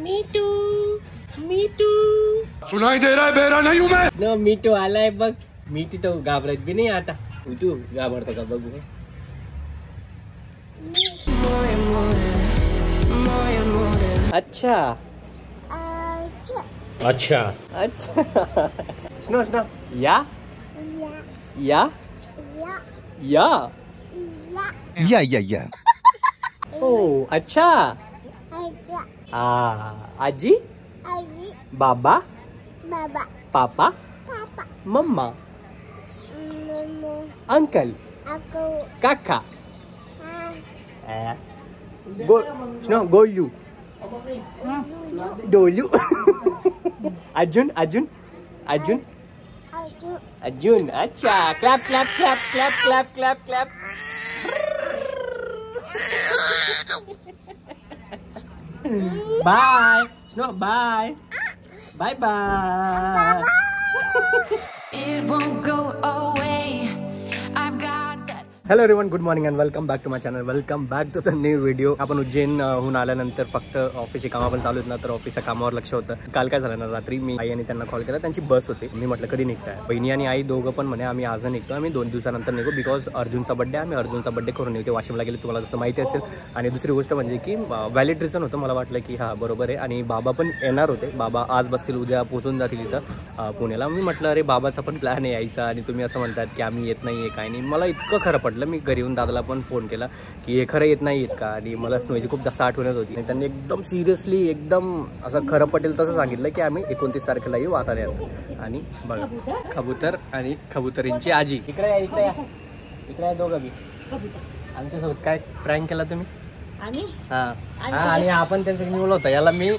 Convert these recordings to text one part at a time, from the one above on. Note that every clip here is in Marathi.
मीटू मीटू सुनाई दे रहा है, बेरा नहीं हूं मैं। न मीटू आलाय बघ. मीटू तो घाबरत भी नाही आता. तू घाबरतो का बघू. अच्छा अच्छा अच्छा. स्नो स्नो या या या या ओ अच्छा. आजी बाबा पापा मम्मा अंकल काका गोलू डोलू. अर्जुन अर्जुन अर्जुन अर्जुन. अच्छा. Clap clap clap clap clap clap clap. Bye snow. Bye bye bye. It won't go away. I've got that. Hello everyone, good morning and welcome back to my channel. Welcome back to the new video. आपण उज्जैनहून आल्यानंतर फक्त ऑफिसची कामं पण चालू आहेत ना, तर ऑफिसच्या कामावर लक्ष होतं. काल काय झालं ना, रात्री मी आई आणि त्यांना कॉल केला. त्यांची बस होती. मी म्हटलं कधी निघताय. बहिणी आणि आई दोघं पण म्हणे आम्ही आज निघतो, आम्ही 2 दिवसानंतर निघू, बिकॉज अर्जुनचा बर्थडे. आम्ही अर्जुनचा बर्थडे करून येऊ. ते वाशिमला गेले, तुम्हाला जसं माहिती असेल. आणि दुसरी गोष्ट म्हणजे की व्हॅलिड रिझन होतं. मला वाटलं की हा बरोबर आहे. आणि बाबा पण येणार होते. बाबा आज बसतील, उद्या पोहोचून जातील इथं पुण्याला. मी म्हटलं अरे बाबाचा पण प्लॅन आहे यायचा आणि तुम्ही असं म्हणतात की आम्ही येत नाही आहे काय नाही. मला इतकं खरं पडलं. मी घरी येऊन दादाला पण फोन केला की हे खरं येत नाही येत का. आणि मला स्नोची खूप जास्त आठवण होती. आणि त्यांनी एकदम सिरियसली एकदम असं खरं पटेल तसं सांगितलं की आम्ही 29 तारखेला येऊ आता नाही. आणि बघा कबूतर आणि कबुतरींची आजी. इकडे या इकडे या इकडे या दोघं बी आमच्यासोबत. काय प्रँक केला तुम्ही? आणि आपण त्यांचं निवडलं होतं. याला मी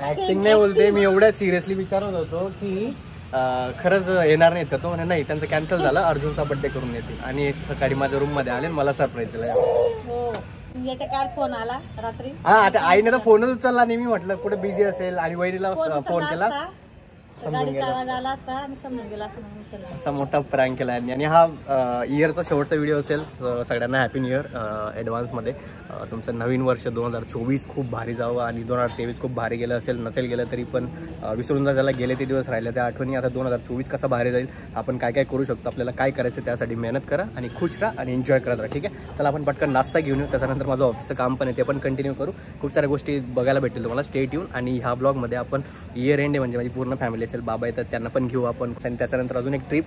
ऍक्टिंग नाही बोलते, मी एवढ्या सिरियसली विचारत होतो की खरंच येणार नाहीत का. तो म्हणे नाही, त्यांचं कॅन्सल झालं, अर्जुनचा बर्थडे करून येतील. आणि सकाळी माझ्या रूम मध्ये आले, मला सरप्राईज दिला. याच्या काय फोन आला रात्री. हा, आता आईने तर फोनच उचलला नाही. मी म्हटलं कुठे बिझी असेल आणि वहिनीला फोन केला. गाडीचा आवाज आला असता आणि समजून गेला असं म्हणून उचलला. असा मोठा प्रँक केला. आणि हा इयरचा शेवटचा व्हिडिओ असेल. सगळ्यांना हॅपी न्यू इयर ॲडव्हान्समध्ये. तुमचं नवीन वर्ष 2024 खूप भारी जावं. आणि 2023 खूप भारी गेलं असेल, नसेल गेलं तरी पण विसरून जा त्याला. गेले ते दिवस राहिले त्या आठवणी. आता 2024 कसा भारी जाईल, आपण काय काय करू शकतो, आपल्याला काय करायचं त्यासाठी मेहनत करा आणि खुश राहा आणि एन्जॉय करत राहा. ठीक आहे, चला आपण पटकन नाश्ता घेऊन येऊ. त्याच्यानंतर माझं ऑफिसचं काम पण आहे, ते पण कंटिन्यू करू. खूप साऱ्या गोष्टी बघायला भेटतील तुम्हाला. स्टेट येऊन. आणि ह्या ब्लॉगमध्ये आपण इयर एंड म्हणजे माझी पूर्ण फॅमिली असेल, बाबा येतात त्यांना पण घेऊ आपण. आणि त्याच्यानंतर अजून एक ट्रिप.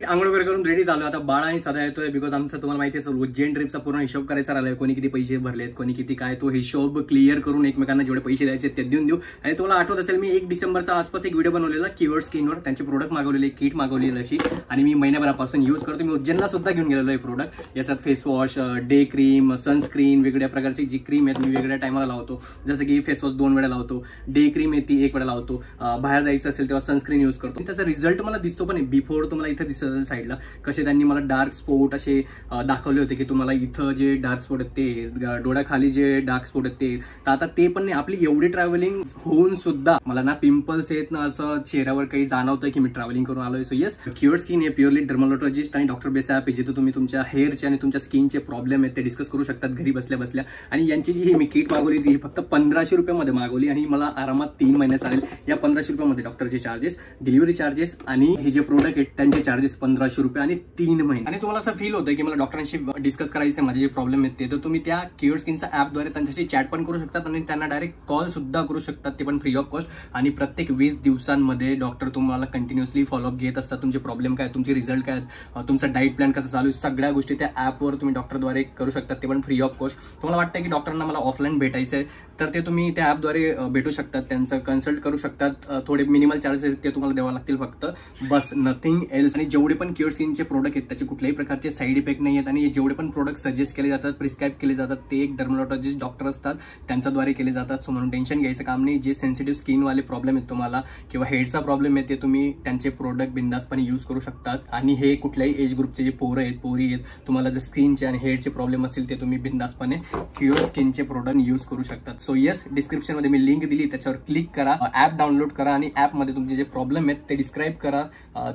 आंघोळ वगैरे करून रेडी झालो. आता बाळा आणि सदा येतोय, बिकॉज आमचं तुम्हाला माहिती असेल उज्जैन ट्रिपचा पूर्ण हिशोब करायचा राहिलाय. कोणी किती पैसे भरलेत, कोणी किती काय, तो हिशोब क्लिअर करून एकमेकांना जेवढे पैसे द्यायचे ते देऊन देऊ. आणि तुम्हाला आठवत असेल मी 1 डिसेंबरच्या आसपास एक व्हिडिओ बनवलेला कीवर्ड स्किनवर. त्यांचे प्रोडक्ट मागवलेले, किट मागवलेली अशी. आणि मी महिन्याभरापासून यूज करतो. मी उज्जैनला सुद्धा घेऊन गेलेलो आहे प्रोडक्ट. याच्यात face wash, day cream, sunscreen, वेगवेगळ्या प्रकारची जी क्रीम आहेत मी वेगवेगळ्या टायमाला लावतो. जसं की फेस वॉश 2 वेळा लावतो, डे क्रीम आहे ती 1 वेळा लावतो. बाहेर जायचं असेल तेव्हा सनस्क्रीन यूज करतो. त्याचा रिझल्ट मला दिसतो पण आहे. बिफोर तुम्हाला इथे दिसत साईडला कसे त्यांनी मला डार्क स्पॉट असे दाखवले होते की तुम्हाला इथं जे डार्क स्पॉट आहेत ते, डोळ्याखाली जे डार्क स्पॉट आहेत ते. तर आता ते पण नाही. आपली एवढी ट्रॅव्हलिंग होऊन सुद्धा मला ना पिंपल्स आहेत ना असं चेहऱ्यावर काही जाणवतंय की मी ट्रॅव्हलिंग करून आलोय. सो येस, क्युअर स्किन हे प्युअरली डर्मोलॉजिस्ट आणि डॉक्टर बेस ॲप आहे, जिथे तुम्ही तुमच्या हेअरचे आणि तुमच्या स्किनचे प्रॉब्लेम आहेत ते डिस्कस करू शकतात घरी बसल्या बसल्या. आणि यांची जी मी किट मागवली ती फक्त 1500 रुपयामध्ये मागवली आणि मला आरामात 3 महिने चालेल. या 1500 रुपयामध्ये डॉक्टरचे चार्जेस, डिलिव्हरी चार्जेस आणि हे जे प्रोडक्ट आहेत त्यांचे चार्जेस 1500 रुपये आणि 3 महिने. आणि तुम्हाला असं फील होतं की मला डॉक्टरांशी डिस्कस करायचं माझे जे प्रॉब्लेम आहेत ते, तर तुम्ही त्या क्युअर स्किनच्या ॲपद्वारे त्यांच्याशी चॅट पण करू शकतात आणि त्यांना डायरेक्ट कॉल सुद्धा करू शकतात, ते पण फ्री ऑफ कॉस्ट. आणि प्रत्येक 20 दिवसांमध्ये डॉक्टर तुम्हाला कंटिन्युअसली फॉलोअप घेत असतात. तुमचे प्रॉब्लेम काय, तुमचे रिझल्ट काय, तुमचा डाईट प्लॅन कसं चालू आहे, सगळ्या गोष्टी त्या ॲपवर तुम्ही डॉक्टरद्वारे करू शकतात, ते पण फ्री ऑफ कॉस्ट. तुम्हाला वाटतं की डॉक्टरांना मला ऑफलाईन भेटायचं आहे तर ते तुम्ही त्या ॲपद्वारे भेटू शकतात, त्यांचं कन्सल्ट करू शकतात. थोडे मिनिमल चार्जेस ते तुम्हाला द्यावं लागतील फक्त, बस, नथिंग एल्स. आणि जेवढे पण क्युअर स्किनचे प्रोडक्ट आहेत त्याचे कुठल्याही प्रकारचे साईड इफेक्ट नाही आहेत. आणि जेवढे पण प्रोडक्ट सजेस्ट केले जातात, प्रिस्क्राईब केले जातात, ते एक डर्मोलॉजिस्ट डॉक्टर असतात त्यांच्याद्वारे केले जातात. सो म्हणून टेन्शन घ्यायचं काम नाही. जे सेन्सिटिव्ह स्किनवाले प्रॉब्लेम आहेत तुम्हाला किंवा हेडचा प्रॉब्लेम आहे ते तुम्ही त्यांचे प्रोडक्ट बिंदासपणे यूज करू शकतात. आणि हे कुठल्याही एज ग्रुपचे जे पोरं आहेत, पोरी आहेत, तुम्हाला जर स्किनचे आणि हेडचे प्रॉब्लेम असतील ते तुम्ही बिंदासपणे क्युअर स्किनचे प्रोडक्ट यूज करू शकतात. सो येस, डिस्क्रिप्शन मध्ये मी लिंक दिली, त्याच्यावर क्लिक करा, ऍप डाउनलोड करा आणि ऍपमध्ये तुमचे जे प्रॉब्लेम आहेत ते डिस्क्राईब करा.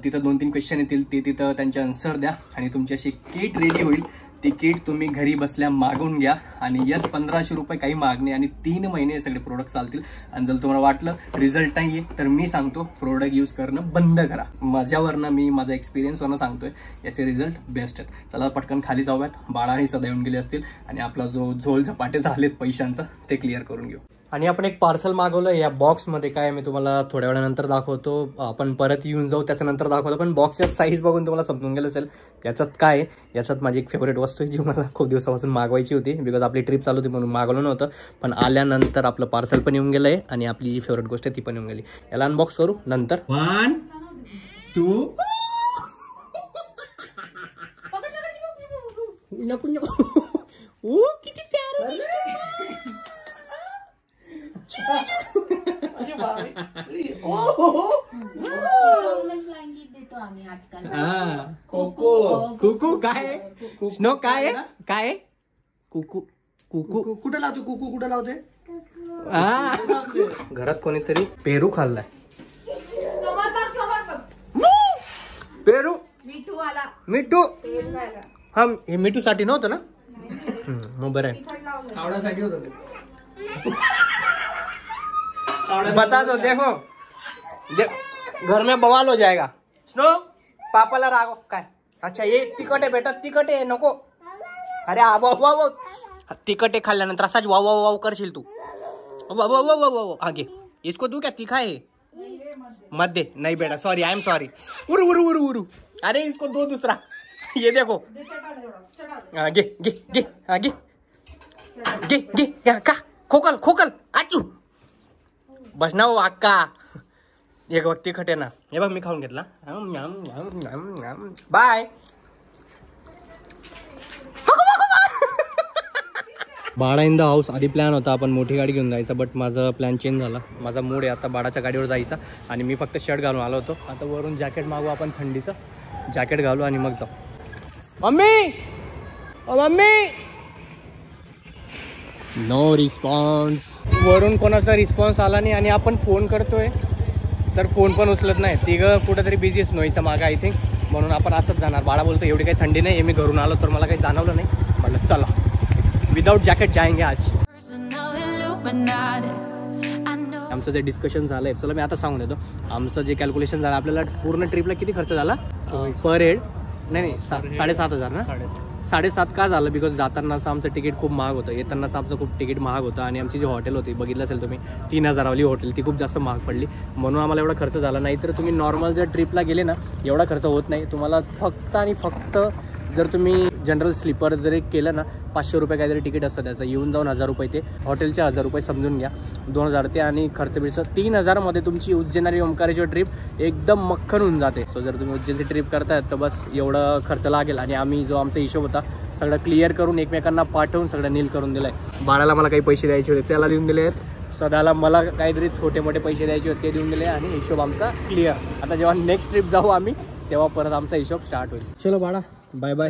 तिथं 2-3 क्वेश्चन येतील, ते तिथं त्यांचे आन्सर द्या आणि तुमची अशी किट रेडी होईल. ती किट तुम्ही घरी बसल्या मागवून घ्या आणि यस 1500 रुपये काही मागणे आणि 3 महिने सगळे प्रोडक्ट चालतील. आणि जर तुम्हाला वाटलं रिझल्ट नाहीये तर मी सांगतो प्रोडक्ट यूज करणं बंद करा. माझ्यावरनं मी माझा एक्सपिरियन्सवरनं सांगतोय याचे रिझल्ट बेस्ट आहेत. चला पटकन खाली जाऊयात. बाळाही सदा येऊन गेले असतील आणि आपला जो झोल झपाटे झालेत पैशांचा ते क्लिअर करून घेऊ. आणि आपण एक पार्सल मागवलं. या बॉक्समध्ये काय मी तुम्हाला थोड्या वेळानंतर दाखवतो. आपण परत येऊन जाऊ त्याच्यानंतर दाखवतो. पण बॉक्सच्या साईज बघून तुम्हाला समजून गेलं असेल याच्यात काय. याच्यात माझी एक फेवरेट वस्तू आहे जी मला खूप दिवसापासून मागवायची होती. बिकॉज आपली ट्रिप चालू होती म्हणून मागवलं नव्हतं. पण आल्यानंतर आपलं पार्सल पण येऊन गेलं आहे आणि आपली जी फेवरेट गोष्ट आहे ती पण येऊन गेली. याला अनबॉक्स करू नंतर. 1 2 किती प्यार. कुकू काय स्नो काय काय कुकू कुकू कुठे लावते कुकू कुठे लावते. घरात कोणीतरी पेरू खाल्लाय. पेरू मिठू आला. मिठू हा हे मिठू साठी नव्हतं ना. मग बरं आहे आवडासाठी होत ते. बता दो देखो घर में बवाल हो जाएगा. स्नो पापाला रागव काय. अच्छा ये तिखट आहे बेटा तिखट आहे नको. अरे वाव तिखट आहे खाल्ल्यानंतर असाच वाव वाव वाव करशील तू. वाव वाव वाव वाव आगे इसको तू क्या तीखा है मध्य नहीं बेटा सॉरी आई एम सॉरी. उरु उरु उरु उरु अरे इसको दो दूसरा ये देखो गे गे गे आगे गे गे का खोकल खोकल आचू बस ना. अक्का एक वक्ती खटे ना. हे बघ मी खाऊन घेतला. बाय. बाळा इन द हाऊस. आधी प्लॅन होता आपण मोठी गाडी घेऊन जायचा बट माझा प्लॅन चेंज झाला. माझा मूड आहे आता बाळाच्या गाडीवर जायचा आणि मी फक्त शर्ट घालून आलो होतो. आता वरून जॅकेट मागू आपण थंडीचं जॅकेट घालू आणि मग जाऊ. मम्मी ओ मम्मी नो रिस्पॉन्स. वरून कोणाचा रिस्पॉन्स आला नाही आणि आपण फोन करतोय तर फोन पण उचलत नाही. तिघं कुठेतरी बिझी नोईचा मागं आय थिंक म्हणून आपण असंच जाणार. बाळा बोलतो एवढी काही थंडी नाही. मी घरून आलो तर मला काही जाणवलं नाही. म्हटलं चला विदाउट जॅकेट जाएंगे आज. आमचं जे डिस्कशन झालंय चला मी आता सांगून देतो. आमचं जे कॅल्क्युलेशन झालं आपल्याला पूर्ण ट्रिपला किती खर्च झाला पर हेड. नाही 7,500 ना. 7,500 का झालं बिकॉज जातानाचं आमचं तिकीट खूप महाग होतं. येतानाचं आमचं खूप तिकीट महाग होतं आणि आमची जी हॉटेल होती बघितलं असेल तुम्ही 3,000वाली हॉटेल ती खूप जास्त महाग पडली म्हणून आम्हाला एवढा खर्च झाला. नाही तर तुम्ही नॉर्मल जर ट्रिपला गेले ना एवढा खर्च होत नाही. तुम्हाला फक्त आणि फक्त जर तुम्ही जनरल स्लीपर जरी केलं ना 500 रुपये काहीतरी तिकीट असतं त्याचं. येऊन जाऊन 1000 रुपये ते हॉटेलचे 1000 रुपये समजून घ्या. 2000 ते आणि खर्च बिर्च 3000मध्ये तुमची उज्जैन आणि ओंकारेश्वर ट्रिप एकदम मक्खन होऊन जाते. सो जर तुम्ही उज्जैनची ट्रिप करतायत तर बस एवढं खर्च लागेल. आणि आम्ही जो आमचा हिशोब होता सगळं क्लिअर करून एकमेकांना पाठवून सगळं नील करून दिलं आहे. बाळाला मला काही पैसे द्यायचे होते त्याला देऊन दिले आहेत. सदाला मला काहीतरी छोटे मोठे पैसे द्यायचे होते ते देऊन दिले आणि हिशोब आमचा क्लिअर. आता जेव्हा नेक्स्ट ट्रिप जाऊ आम्ही तेव्हा परत आमचा हिशोब स्टार्ट होईल. चलो बाळा बाय बाय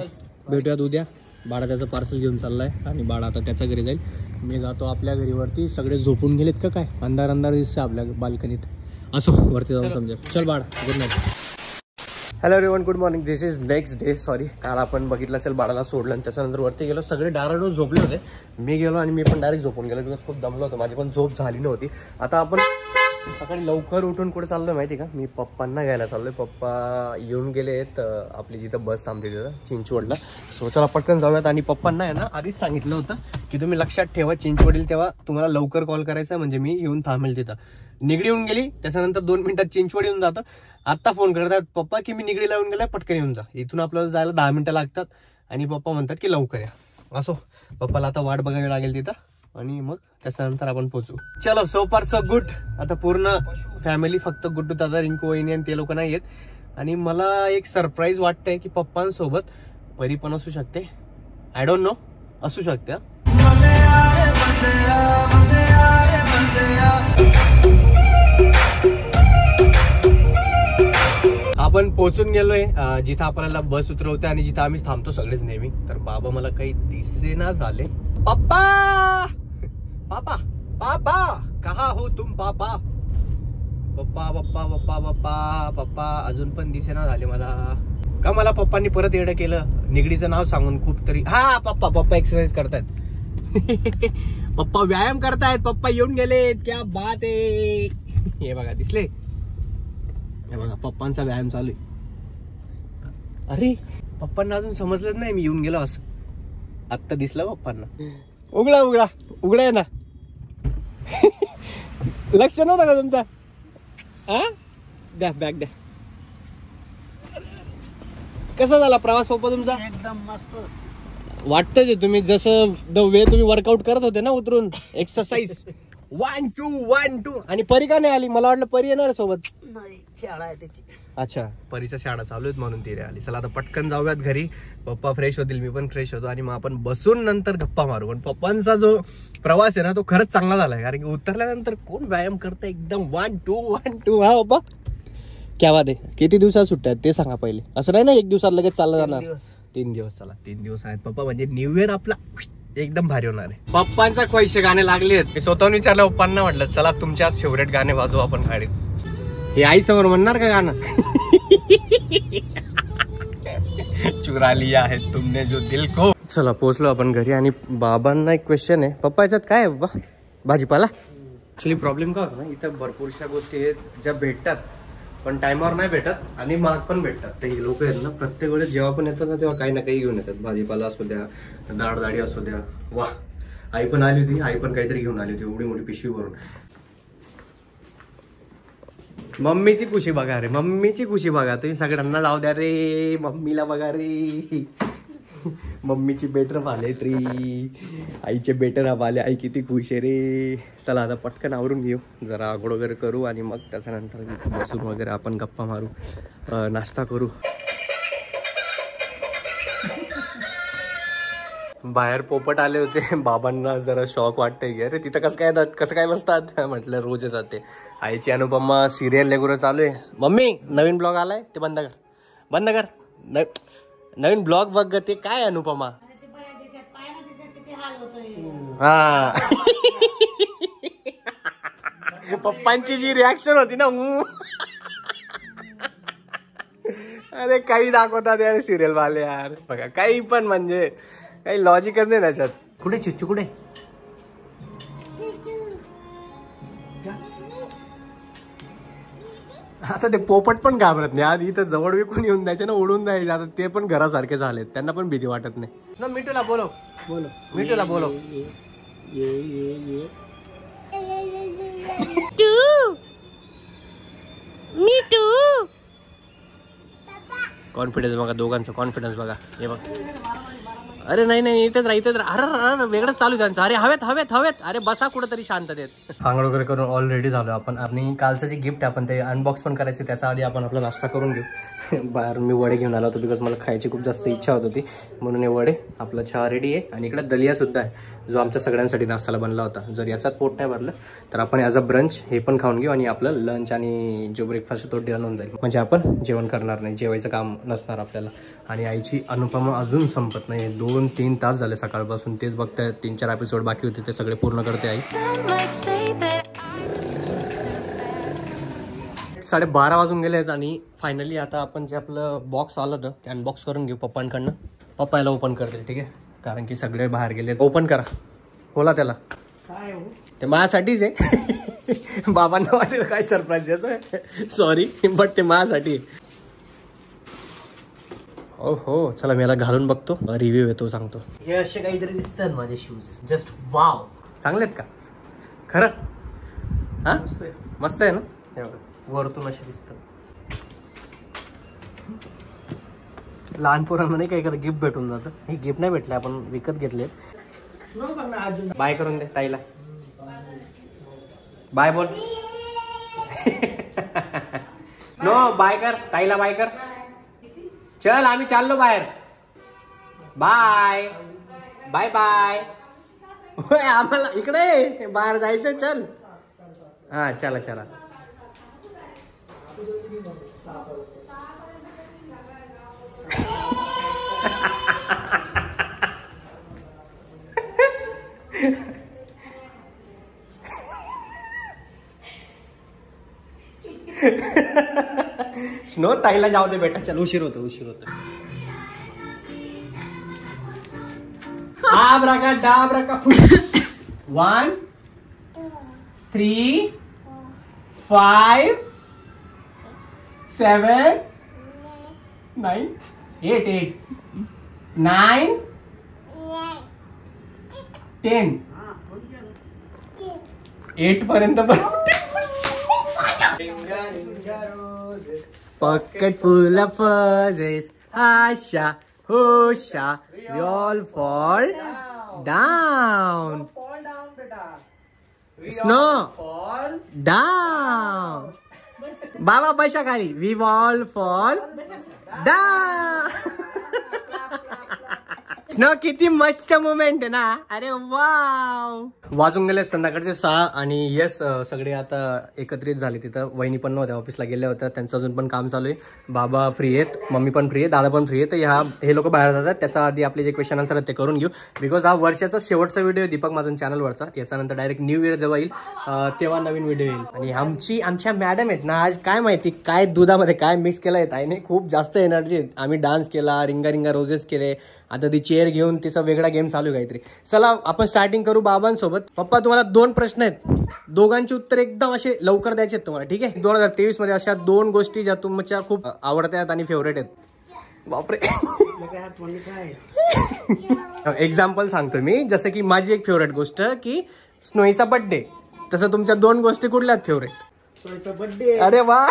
भेटूयात उद्या. बाळा त्याचं पार्सल घेऊन चाललाय आणि बाळा आता त्याच्या घरी जाईल. मी जातो आपल्या घरीवरती. सगळे झोपून गेलेत का काय. अंधार अंधार दिसतं आपल्या बाल्कनीत. असो वरती जाऊन समजेल. चल बाळा good night. Hello everyone good morning. This is next day. Sorry काल आपण बघितलं असेल बाळाला सोडलं आणि त्याच्यानंतर वरती गेलो. सगळे डायरेक्ट झोपले होते. मी गेलो आणि मी पण डायरेक्ट झोपून गेलो बिकॉज खूप दमलो होतो. माझी पण झोप झाली नव्हती. आता आपण सकाळी लवकर उठून कुठे चाललोय माहिती का. मी पप्पांना घ्यायला चाललोय. पप्पा येऊन गेले आहेत आपली जिथं बस थांबली तिथं चिंचवडला. सो चला पटकन जाऊयात. आणि पप्पांना आहे ना आधीच सांगितलं होतं की तुम्ही लक्षात ठेवा चिंचवडील तेव्हा तुम्हाला लवकर कॉल करायचा म्हणजे मी येऊन थांबेल तिथं. निगडी येऊन गेली त्याच्यानंतर 2 मिनिटात चिंचवड येऊन जातं. आत्ता फोन करतात पप्पा की मी निगडीला येऊन गेलाय पटकन येऊन जा. इथून आपल्याला जायला 10 मिनिटं लागतात आणि पप्पा म्हणतात की लवकर या. असो पप्पाला आता वाट बघावी लागेल तिथं आणि मग त्याच्यानंतर आपण पोहोचू. चलो सो फार सो गुड. आता पूर्ण फॅमिली फक्त गुड्डू दादा रिंकू वहिनी आणि ते लोक नाही आहेत. आणि मला एक सरप्राईज वाटतंय की पप्पांसोबत परी पण असू शकते. आय डोंट नो असू शकते. आपण पोहोचून गेलोय जिथं आपल्याला बस उतरवते आणि जिथं आम्ही थांबतो सगळेच नेहमी. तर बाबा मला काही दिसेना झाले. पप्पा पापा पापा कहा हो तुम पापा. पप्पा पप्पा पप्पा पप्पा पप्पा अजून पण दिसेना झाले मला. का मला पप्पांनी परत येडं केलं निगडीचं नाव सांगून खूप तरी. हा पप्पा एक्सरसाइज करतायत. पप्पा व्यायाम करतायत. पप्पा येऊन गेलेत. क्या बात आहे. हे बघा दिसले. हे बघा पप्पांचा व्यायाम चालू आहे. अरे पप्पांना अजून समजलंच नाही मी येऊन गेलो असं. आत्ता दिसलं पप्पांना. उघडा आहे ना. लक्ष नव्हतं का तुमचा. हा द्या बॅग द्या. कसा झाला प्रवास पप्पा तुमचा. एकदम मस्त वाटतं ते तुम्ही जसं द वे तुम्ही वर्कआउट करत होते ना उतरून एक्सरसाइज 1 2 1 2. आणि परी का नाही आली. मला वाटलं परी येणार सोबत. नाही शाळा आहे त्याची. अच्छा परीच्या शाळा चालू आहेत म्हणून ती रे आली. चला आता पटकन जाऊयात घरी. पप्पा फ्रेश होतील मी पण फ्रेश होतो आणि मग आपण बसून नंतर गप्पा मारू. पण पप्पांचा जो प्रवास आहे ना तो खरंच चांगला झालाय कारण की उतरल्यानंतर कोण व्यायाम करतं एकदम 1 2 1 2. हा पप्पा क्या बात आहे. किती दिवसात सुट्ट्या आहेत ते सांगा पहिले. असं नाही ना एक दिवसात लगेच चाललं जाणार. 3 दिवस. चला 3 दिवस आहेत पप्पा. म्हणजे न्यू इयर आपला एकदम भारी होणार आहे. पप्पांचा ख्वाहिशे गाणे लागले आहेत. मी स्वतःहून विचारलं पप्पांना. म्हटलं चला तुमचे आज फेवरेट गाणे वाजवू आपण गाडीत. हे आई समोर म्हणणार का गाणं. चुरा लिया है तुमने जो दिल को. चला पोहोचलो आपण घरी आणि बाबांना एक क्वेश्चन आहे. पप्पा याच्यात काय आहे बाबा भाजीपाला. ऍक्च्युली प्रॉब्लेम काय होतो ना इथं भरपूरशा गोष्टी आहेत ज्या भेटतात पण टायमावर नाही भेटत आणि महाग पण भेटतात. तर हे लोक आहेत ना प्रत्येक वेळेस जेव्हा पण येतात ना तेव्हा काही ना काही घेऊन येतात. भाजीपाला असू द्या दाढी असू द्या. वा आई पण आली होती. आई पण काहीतरी घेऊन आली होती एवढी मोठी पिशवी भरून. मम्मीची खुशी बघा रे. मम्मीची खुशी बघा. तुम्ही सगळ्यांना लाव द्या रे. मम्मीला बघा रे. मम्मीची बेटर आले रे. आईचे बेटर आले. आई किती खुश आहे रे. चला आता पटकन आवरून घेऊ जरा आंघोळ वगैरे करू आणि मग त्याच्यानंतर बसून वगैरे आपण गप्पा मारू नाश्ता करू. बाहेर पोपट आले होते. बाबांना जरा शॉक वाटतंय की अरे तिथं कसं काय बसतात. म्हटलं रोज येतात ते. आईची अनुपमा सिरियल रेग्युलर चालू आहे. मम्मी नवीन ब्लॉग आलाय ते बंद कर. नवीन ब्लॉग बघ ते काय अनुपमा. हा पप्पांची जी रिॲक्शन होती ना अरे काही दाखवतात यार सिरियल वाले यार. बघा काही पण म्हणजे काही लॉजिकच नाही त्याच्यात. कुठे चिच्चू कुठे. आता ते पोपट पण घाबरत नाही. आधी इथं जवळ विकून येऊन जायचे ना उडून जायचे. आता ते पण घरासारखे झालेत. त्यांना पण भीती वाटत नाही ना. मिठूला बोलव. मिठूला बोलव. कॉन्फिडन्स बघा दोघांचा. कॉन्फिडन्स बघा. हे बघ. अरे नाही इथेच राहा. अरे वेगळंच चालू त्यांचं. अरे हवेत. अरे बसा कुठेतरी शांततेत. आंघोळ वगैरे करून ऑलरेडी झालो आपण. आणि कालचं जे गिफ्ट आपण ते अनबॉक्स पण करायचं त्याच्या आधी आपण आपला नाश्ता करून घेऊ. बाहेरून मी वडे घेऊन आलो होतो बिकॉज मला खायची खूप जास्त इच्छा होत होती म्हणून हे वडे. आपला चहा रेडी आहे आणि इकडे दलिया सुद्धा आहे जो आमच्या सगळ्यांसाठी नाश्त्याला बनला होता. जर याच्यात पोट नाही भरलं तर आपण ॲज अ ब्रंच हे पण खाऊन घेऊ आणि आपलं लंच आणि जो ब्रेकफास्ट तो डन होऊन जाईल. म्हणजे आपण जेवण करणार नाही. जेवायचं काम नसणार आपल्याला. आणि आईची अनुपमा अजून संपत नाही. 2-3 तास झाले सकाळपासून तेच बघताय. 3-4 एपिसोड बाकी होते ते सगळे पूर्ण करते आई. 12:30 वाजून गेले आहेत आणि फायनली आता आपण जे आपलं बॉक्स आलं होतं ते अनबॉक्स करून घेऊ पप्पांकडनं. पप्पा याला ओपन करतील ठीक आहे कारण की सगळे बाहेर गेले. ओपन करा. खोला त्याला. काय हो ते माझ्यासाठीच आहे. बाबांना वाटेल काय सरप्राईज देतोय. सॉरी बट ते माझ्यासाठी. हो चला मी याला घालून बघतो. रिव्ह्यू येतो सांगतो. हे असे काहीतरी दिसतात माझे शूज. Just wow. चांगले आहेत का खरं. हा मस्त आहे ना. हे बघा वरतून असे दिसतात. लहान पोरांना नाही काही एखादं गिफ्ट भेटून जातं. हे गिफ्ट नाही भेटले आपण विकत घेतले. बाय करून दे ताईला. बाय बोल. नो बाय कर ताईला. बाय कर. चल आम्ही चाललो बाहेर. Bye bye. आम्हाला इकडे बाहेर जायचं. चल हा चला. स्नो ताईला जाऊ दे बेटा, चल उशीर होतो. Abracadabra. 1 3 5 7 9 8 9 10 8 पर्यंत. Pocket full of fuzzes. Asha, Hosha, we all fall down. Snow, fall down. Baba बशा खाली. We all fall down. Snow किती मस्त मुमेंट आहे ना. अरे वाव. वाजून गेले संध्याकाळचे 6 आणि यस सगळे आता एकत्रित झाले. तिथं वहिनी पण नव्हत्या, ऑफिसला गेल्या होत्या. त्यांचं अजून पण काम चालू आहे. बाबा फ्री आहेत, मम्मी पण फ्री आहे, दादा पण फ्री आहे. तर हे लोक बाहेर जातात. त्याच्या आधी आपले जे क्वेश्चन आन्सर आहेत ते करून घेऊ. बिकॉज हा वर्षाचा शेवटचा व्हिडिओ आहे दीपक माझ्या चॅनलवरचा. याच्यानंतर डायरेक्ट न्यू इयर जेव्हा येईल तेव्हा नवीन व्हिडिओ येईल. आणि आमच्या मॅडम आहेत ना, आज काय माहिती काय दुधामध्ये काय मिक्स केलं आहे ताईने. खूप जास्त एनर्जी आहेत. आम्ही डान्स केला, रिंगा रोजेस केले. आता ती चेअर घेऊन तिचा वेगळा गेम चालू आहे काहीतरी. चला आपण स्टार्टिंग करू बाबांसोबत. पप्पा तुम्हाला 2 प्रश्न आहेत, दोघांची उत्तर एकदम असे लवकर द्यायचे आहेत तुम्हाला, ठीक आहे. 2023 मध्ये अशा 2 गोष्टी ज्या तुमच्या खूप आवडत्या आणि फेवरेट आहेत. बापरे. एक्झाम्पल सांगतो मी. जसं की माझी एक फेवरेट गोष्ट की स्नोईचा बर्थडे, तसं तुमच्या 2 गोष्टी कुठल्या आहेत फेवरेट? स्नोईचा बर्थडे. अरे वा.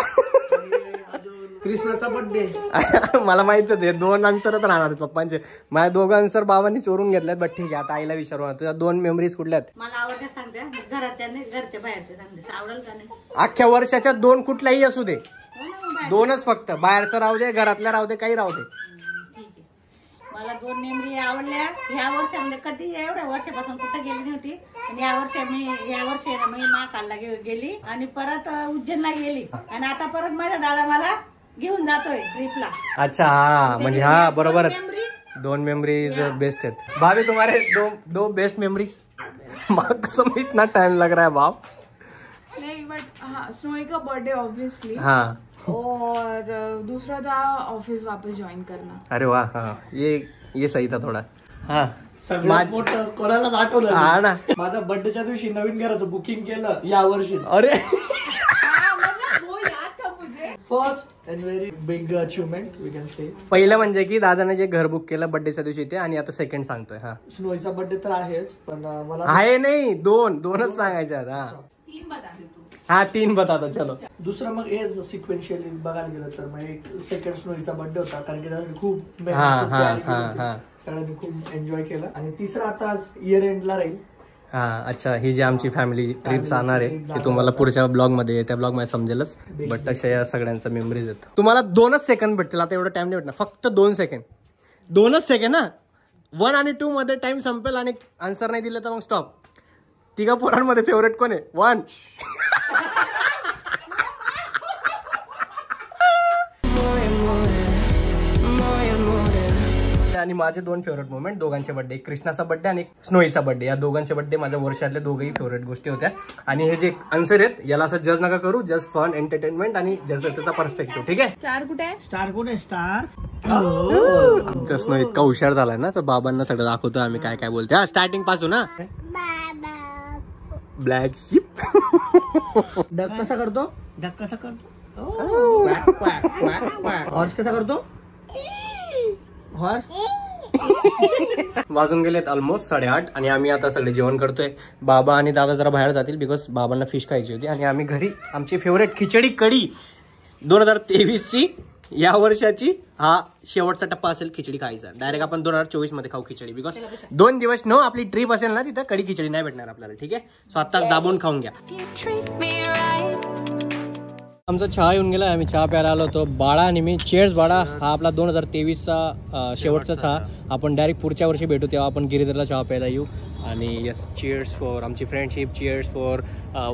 कृष्णाचा बर्थडे. मला माहित आहे 2 आन्सरच राहणार पप्पांचे. माझ्या 2 आन्सर बाबांनी चोरून घेतल्यात. बट ठीक आहे, आता आईला विचारू. तुझ्या 2 मेमरीज कुठल्या आहेत? मला आवडते सांगते, घराच्या नाही घरच्या बाहेरच्या सांगते. आवडेल का नाही? अख्ख्या वर्षाच्या 2 कुठल्याही असू दे, 2च फक्त. बाहेरचं राहू दे, घरातल्या राहू दे, काही राहू दे. मला 2 मेमरी आवडल्या. ह्या वर्षामध्ये कधी एवढ्या वर्षापासून कुठं गेली नव्हती. आणि या वर्षी मी महाकालला गेली आणि परत उज्जैनला गेली. आणि आता परत माझा दादा मला घेऊन जातोय ट्रिपला. अच्छा हा, म्हणजे हा बरोबर. 2 मेमरीज बेस्ट आहेत. भाभी तुम्हारे 2 बेस्ट मेमरीज. समझ इतना टाइम लग रहा है बाप. नहीं बट हाँ, स्नोई का बर्थडे ऑब्वियसली. हाँ. और दूसरा था ऑफिस वापस ज्वाइन करना. अरे वाह. हाँ ये सही था थोडा. हाँ सगळ्यात मोठं कोणालाच आठवलं हा ना. माझा बर्थडेच्या दिवशी नवीन घराचं बुकिंग केलं या वर्षी. अरे वो याद था मुझे. First and very big achievement we can say. पहिलं म्हणजे की दादाने जे घर बुक केलं बर्थडेच्या दिवशी ते, आणि आता सेकंड सांगतोय. हा स्नोईचा बर्थडे तर आहेच, पण मला आहे नाही 2च सांगायचे आहेत. हा 3 बता दे तू. हा 3 बतातो. चलो दुसरा मग हेच सिक्वेन्शियली बघायला गेलं तर मग एक सेकंड स्नोईचा बर्थडे होता, कारण की त्यासाठी खूप सगळ्यांनी खूप एन्जॉय केलं. आणि तिसरा आता इयर एंडला राहील. हा अच्छा, ही जी आमची फॅमिली ट्रिप जाणार आहे ती तुम्हाला पुढच्या ब्लॉग मध्ये त्या ब्लॉग मध्ये समजेलच. बट तशा या सगळ्यांच्या मेमरीज आहेत. तुम्हाला 2च सेकंड भेटतील. आता एवढं टाइम नाही भेटणार, फक्त 2 सेकंड. 2च सेकंड ना. 1 आणि 2 मध्ये टाइम संपेल आणि आन्सर नाही दिलं तर मग स्टॉप. 3 पोरांमध्ये फेवरेट कोण आहे? 1. आणि माझे 2 फेवरेट मोमेंट, दोघांचे बर्थडे, कृष्णाचा बर्थडे आणि स्नोईचा बर्थडे. या दोघांचे बर्थडे माझ्या वर्षातले दोघंही फेवरेट गोष्टी होत्या. आणि हे जे आन्सर आहेत याला असं जज नका करू, जस्ट फन एंटरटेनमेंट आणि जस्ट त्याचा पर्स्पेक्टिव्ह. ठीक आहे. स्टार कुठे आहे? स्टार कोण आहे? स्टार आमचा स्नो इतका हुशार झालाय ना, तर बाबांना सगळं दाखवतो आम्ही काय काय बोलतो. स्टार्टिंग पासून ना. Black ship. डक कसा करतो? डक कसा करतो? हॉर्स कसा करतो? वाजून गेलेत ऑलमोस्ट 8:30 आणि आम्ही आता सगळे जेवण करतोय. बाबा आणि दादा जरा बाहेर जातील बिकॉज बाबांना फिश खायची होती. आणि आम्ही घरी आमची फेवरेट खिचडी कढी 2023ची या वर्षाची हा शेवटचा टप्पा असेल खिचडी खायचा. डायरेक्ट आपण 2024 मध्ये खाऊ खिचडी, बिकॉज 2 दिवस आपली ट्रिप असेल ना तिथं कढी खिचडी नाही भेटणार आपल्याला. ठीक आहे. सो आत्ताच दाबून खाऊन घ्या. आमचा चहा येऊन गेला. आम्ही चहा प्यायला आलो होतो बाळा आणि मी. चेअर्स बाळा. हा आपला 2023चा शेवटचा चहा. आपण डायरेक्ट पुढच्या वर्षी भेटू तेव्हा आपण गिरीधरला चहा प्यायला येऊ. आणि यस, चीअर्स फॉर आमची फ्रेंडशिप. चीअर्स फॉर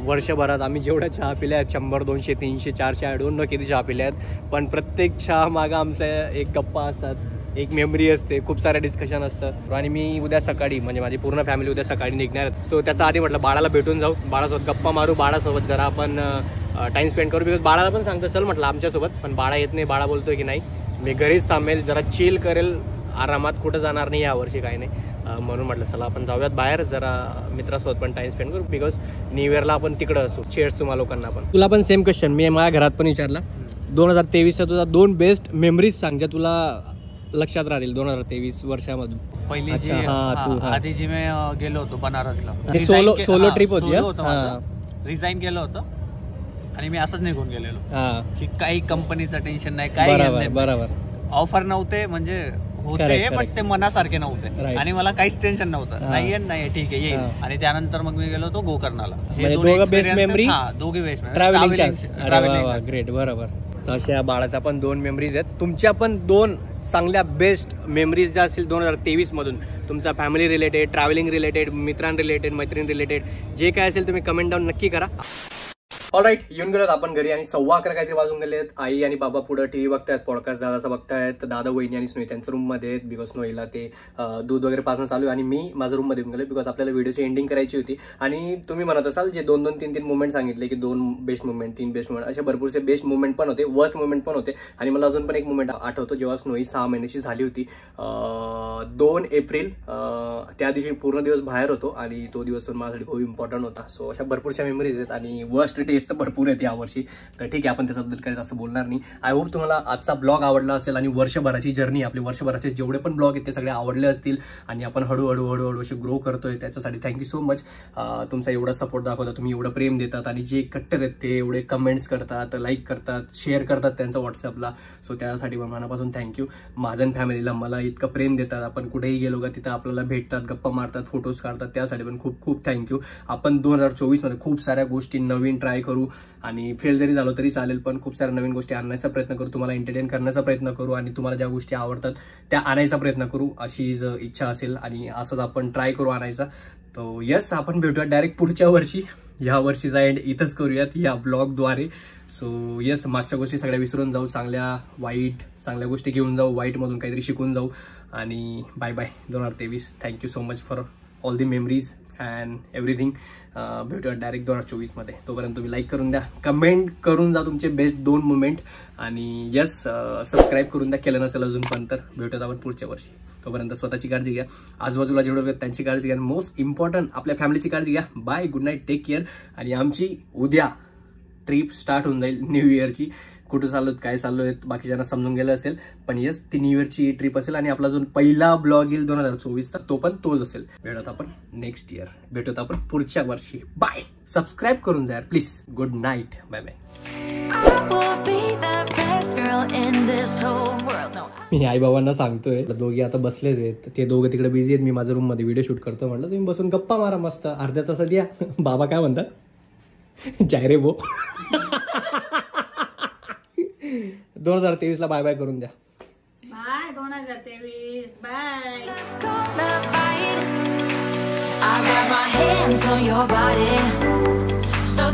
वर्षभरात आम्ही जेवढ्या चहा पिल्या आहेत 100, 200, 300, 400 I don't know किती चहा पिल्या आहेत. पण प्रत्येक चहा मागं आमचा एक गप्पा असतात, एक मेमरी असते, खूप सारं डिस्कशन असतं. आणि मी उद्या सकाळी म्हणजे माझी पूर्ण फॅमिली उद्या सकाळी निघणार. सो त्याचा आधी म्हटलं बाळाला भेटून जाऊ, बाळासोबत गप्पा मारू, बाळासोबत जरा आपण टाइम स्पेंड करू. बिकॉज बाळाला पण सांगतो चल म्हटलं आमच्यासोबत, पण बाळा येत नाही. बाळा बोलतोय की नाही मी घरीच थांबेल, जरा चिल करेल, आरामात कुठं जाणार नाही यावर्षी काही नाही. म्हणून म्हटलं चला आपण जाऊयात बाहेर, जरा मित्रासोबत पण टाइम स्पेंड करू. बिकॉज न्यू इयरला आपण तिकडं असू. चेअर्स तुम्हाला लोकांना पण. तुला पण सेम क्वेश्चन मी माझ्या घरात पण विचारला. 2023चा तुझा 2 बेस्ट मेमरीज सांग ज्या तुला लक्षात राहतील 2023 वर्षामधून. पहिली जी तू आधी जी मी गेलो होतो बनारसला, सोलो ट्रिप होती. रिझाईन केलं होतं आणि मी असंच निघून गेलेलो की काही कंपनीचं टेन्शन नाही, काही बरोबर ऑफर नव्हते, म्हणजे होते पण ते मनासारखे नव्हते आणि मला काहीच टेन्शन नव्हतं. नाही ठीक आहे येईल. आणि त्यानंतर मग मी गेलो होतो गोकर्णाला. हे बेस्ट मेमरी दोघे बेस्ट ट्रॅव्हलिंग. ग्रेट. बरोबर. अशा बाळाच्या पण 2 मेमरीज आहेत. तुमच्या पण 2 चांगल्या बेस्ट मेमरीज ज्या असतील 2023 मधून, तुमचा फॅमिली रिलेटेड, ट्रॅव्हलिंग रिलेटेड, मित्रां रिलेटेड, मैत्रीण रिलेटेड, जे काय असेल तुम्ही कमेंट डाऊन नक्की करा. ऑलराईट, येऊन गेलोत आपण घरी आणि 11:15 काहीतरी वाजून गेले आहेत. आई आणि बाबा पुढे टीव्ही बघतायत, पॉडकास्ट दादाचा बघतायत. दादा, वहिनी आणि स्नोई त्यांच्या रूम मध्ये आहेत. बिकॉज स्नोईला ते दूध वगैरे पाजणं चालू आहे आणि मी माझ्या रूम मध्ये येऊन गेलो. बिकॉज आपल्याला व्हिडिओची एंडिंग करायची होती. आणि तुम्ही म्हणत असाल जे 2-2, 3-3 मुवमेंट सांगितले की 2 बेस्ट मुवमेंट, 3 बेस्ट मुवमेंट, असे भरपूरसे बेस्ट मुवमेंट पण होते, वर्स्ट मुवमेंट पण होते. आणि मला अजून पण एक मुवमेंट आठवतो जेव्हा स्नोई 6 महिन्याची झाली होती. 2 एप्रिल, त्या दिवशी पूर्ण दिवस बाहेर होतो आणि तो दिवस पण माझ्यासाठी खूप इम्पॉर्टंट होता. सो अशा भरपूरशा मेमरीज आहेत आणि वर्स्ट टेस्ट तर भरपूर आहेत यावर्षी. तर ठीक आहे, आपण त्याच्याबद्दल काही असं बोलणार नाही. आय होप तुम्हाला आजचा ब्लॉग आवडला असेल आणि वर्षभराची जर्नी, आपले वर्षभराचे जेवढे पण ब्लॉग आहेत ते सगळे आवडले असतील. आणि आपण हळूहळू असे ग्रो करतोय, त्याच्यासाठी थँक्यू सो मच. तुमचा एवढा सपोर्ट दाखवता, तुम्ही एवढं प्रेम देतात आणि जे कट्टर आहेत ते एवढे कमेंट्स करतात, लाईक करतात, शेअर करतात त्यांचं व्हॉट्सअपला. सो त्यासाठी पण मनापासून थँक्यू. माझ्या फॅमिलीला मला इतकं प्रेम देतात. आपण कुठेही गेलो का तिथं आपल्याला भेटतात, गप्पा मारतात, फोटोज काढतात, त्यासाठी पण खूप खूप थँक्यू. आपण 2024 मध्ये खूप साऱ्या गोष्टी नवीन ट्राय करू आणि फेल जरी झालो तरी चालेल, पण खूप साऱ्या नवीन गोष्टी आणण्याचा प्रयत्न करू, तुम्हाला एंटरटेन करण्याचा प्रयत्न करू आणि तुम्हाला ज्या गोष्टी आवडतात त्या आणायचा प्रयत्न करू, अशी इच्छा असेल आणि असंच आपण ट्राय करू आणायचा. तो यस, आपण भेटूया डायरेक्ट पुढच्या वर्षी. ह्या वर्षीचा एंड इथंच करूयात या ब्लॉगद्वारे. सो यस, मागच्या गोष्टी सगळ्या विसरून जाऊ, चांगल्या गोष्टी घेऊन जाऊ, वाईटमधून काहीतरी शिकून जाऊ. आणि bye bye 2023. Thank you so much for all the memories and everything. भेटूया डायरेक्ट 2024 मध्ये. तोपर्यंत तुम्ही लाईक करून द्या, कमेंट करून जा तुमचे बेस्ट 2 मुवमेंट आणि यस सबस्क्राईब करून द्या केलं नसेल अजून पण. तर भेटूयात आपण पुढच्या वर्षी. तोपर्यंत स्वतःची काळजी घ्या, आजूबाजूला जेवढे लोक त्यांची काळजी घ्या, मोस्ट इम्पॉर्टंट आपल्या फॅमिलीची काळजी घ्या. Bye, good night, take care. आणि आमची उद्या ट्रिप स्टार्ट होऊन जाईल न्यू इयरची. कुठं चाललोत, काय चाललोय बाकीच्यांना समजून गेलं असेल, पण येस ती न्यू इयरची ट्रिप असेल आणि आपला जो पहिला ब्लॉग येईल 2024चा तो पण तोच असेल. भेटत आपण नेक्स्ट इयर, भेटत आपण पुढच्या वर्षी. बाय, सबस्क्राईब करून जा please. Good night, bye bye. मी आई बाबांना सांगतोय, दोघे आता बसलेच आहेत, ते दोघं तिकडे बिझी आहेत, मी माझ्या रूम मध्ये व्हिडिओ शूट करतो. म्हटलं तुम्ही बसून गप्पा मारा मस्त अर्ध्या तासात या. बाबा काय म्हणतात, जाय रे बो. 2023 ला बाय बाय करून द्या. Bye 2023. Bye. I got my hands on your body, so